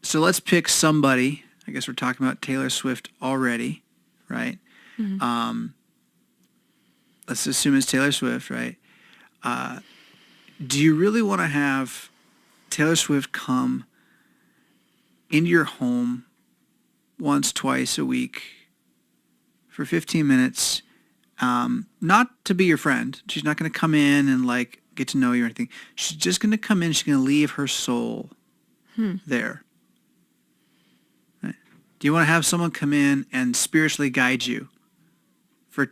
So let's pick somebody. I guess we're talking about Taylor Swift already, right? Mm-hmm. Let's assume it's Taylor Swift, right? Do you really want to have Taylor Swift come into your home once, twice a week for 15 minutes? Not to be your friend. She's not going to come in and like get to know you or anything. She's just going to come in. She's going to leave her soul there. Right? Do you want to have someone come in and spiritually guide you for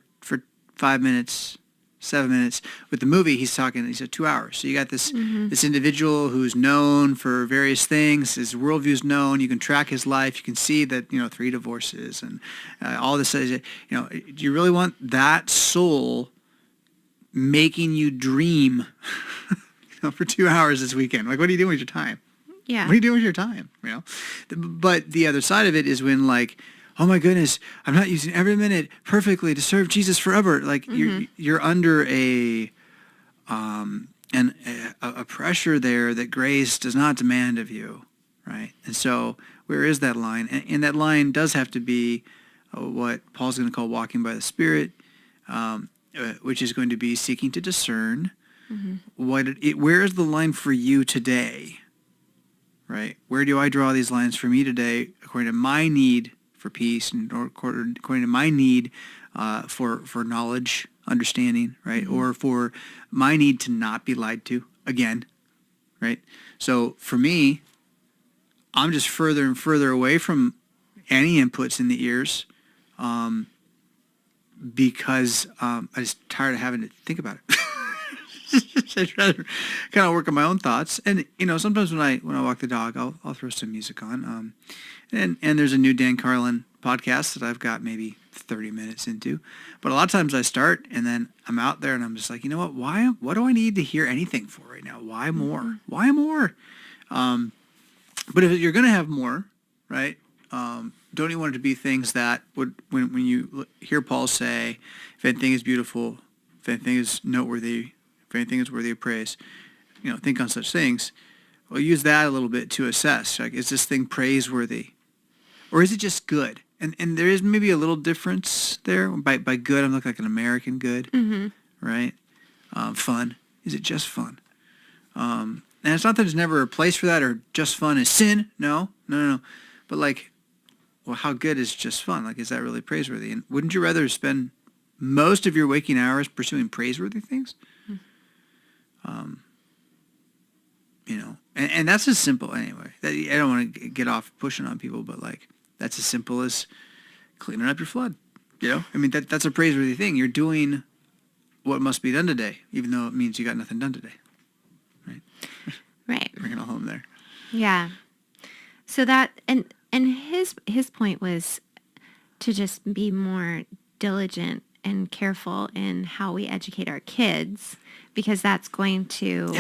5 minutes, 7 minutes? With the movie, he said 2 hours. So you got this this individual who's known for various things. His worldview's known. You can track his life. You can see that 3 divorces and all this. Do you really want that soul making you dream for 2 hours this weekend? Like, what are you doing with your time? Yeah. What are you doing with your time? But the other side of it is when like, oh my goodness, I'm not using every minute perfectly to serve Jesus forever. Like you're under a pressure there that grace does not demand of you, right? And so where is that line? And that line does have to be what Paul's going to call walking by the Spirit, which is going to be seeking to discern where is the line for you today, right? Where do I draw these lines for me today according to my need for peace and according to my need for knowledge, understanding, right? Or for my need to not be lied to again, right? So for me, I'm just further and further away from any inputs in the ears because I'm just tired of having to think about it. I'd rather kind of work on my own thoughts. And, sometimes when I walk the dog, I'll throw some music on. And there's a new Dan Carlin podcast that I've got maybe 30 minutes into. But a lot of times I start and then I'm out there and I'm just like, you know what? What do I need to hear anything for right now? Why more? Why more? But if you're going to have more, right? Don't you want it to be things that would, when you hear Paul say, if anything is beautiful, if anything is noteworthy, if anything is worthy of praise, think on such things. Well, use that a little bit to assess. Like, is this thing praiseworthy? Or is it just good? And there is maybe a little difference there. By good, I'm looking like an American good, right? Fun. Is it just fun? And it's not that there's never a place for that or just fun is sin. No. But like, well, how good is just fun? Like, is that really praiseworthy? And wouldn't you rather spend most of your waking hours pursuing praiseworthy things? And that's as simple anyway. I don't want to get off pushing on people, but like that's as simple as cleaning up your flood. I mean that's a praiseworthy thing. You're doing what must be done today, even though it means you got nothing done today. Right. Right. Bringing it home there. Yeah. So that and his point was to just be more diligent and careful in how we educate our kids, because that's going to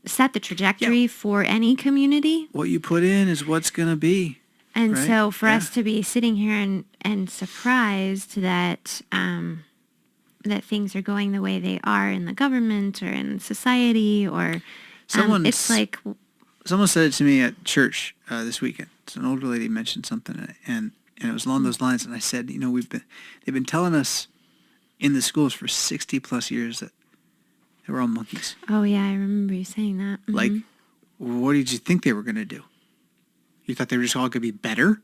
set the trajectory for any community. What you put in is what's going to be. And right? so for us to be sitting here and surprised that that things are going the way they are in the government or in society, or it's like... Someone said it to me at church this weekend. So an older lady mentioned something, and it was along those lines. And I said, they've been telling us in the schools for 60 plus years that they were all monkeys. Oh yeah, I remember you saying that. Mm-hmm. Like, what did you think they were going to do? You thought they were just all going to be better,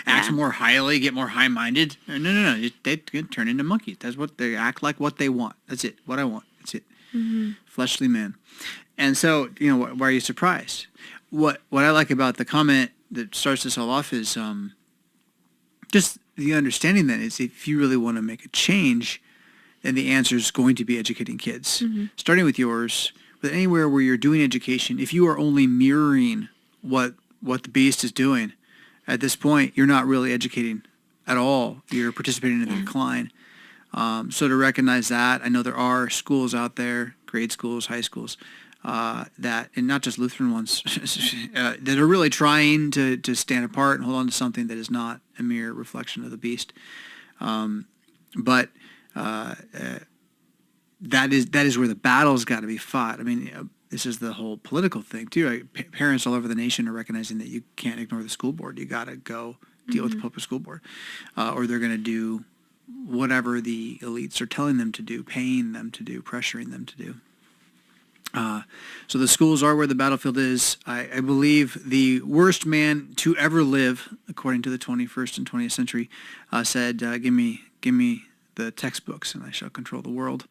act more highly, get more high-minded? No. They turn into monkeys. That's what they act like. What they want. That's it. What I want. That's it. Mm-hmm. Fleshly man. And so, why are you surprised? What I like about the comment that starts this all off is just the understanding that is, if you really want to make a change, then the answer is going to be educating kids. Mm-hmm. Starting with yours, but anywhere where you're doing education, if you are only mirroring what the beast is doing, at this point, you're not really educating at all. You're participating in the decline. So to recognize that, I know there are schools out there, grade schools, high schools, that, and not just Lutheran ones, that are really trying to stand apart and hold on to something that is not a mere reflection of the beast. But that is where the battle's got to be fought. I mean, this is the whole political thing too. Right? Parents all over the nation are recognizing that you can't ignore the school board. You got to go deal with the public school board, or they're going to do whatever the elites are telling them to do, paying them to do, pressuring them to do. So the schools are where the battlefield is. I believe the worst man to ever live, according to the 21st and 20th century, said, "Give me the textbooks, and I shall control the world."